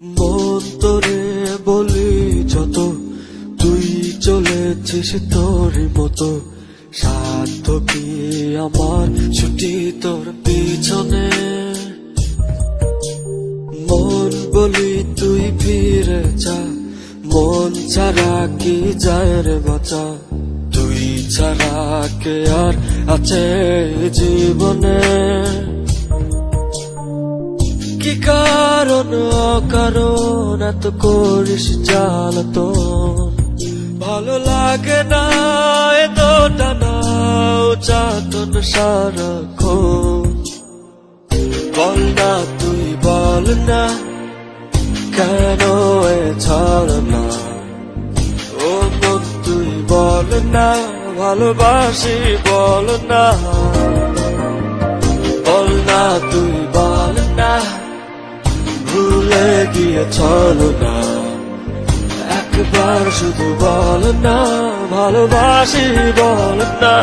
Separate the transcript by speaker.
Speaker 1: মন তোরে বলি যত, তুই চলেছিস তোর মতো। সাধ্য কি আমার ছুটি তোর পিছনে। মন বলি তুই ফিরে যা, মন ছাড়া কি যায় রে বাঁচা। তুই ছাড়া কে আর আছে জীবনে। কি কারণ অকারণ এত করিস জ্বালাতন। ভালো লাগে না এত টানা চাতন সারাক্ষণ। বল না তুই বল না কেন এ ছাড় না। ও মন তুই বল না ভালোবাসি বল না। বল না তুই বল না ভুলে গিয়ে চলো না। একবার শুধু বল না ভালোবাসি বল না।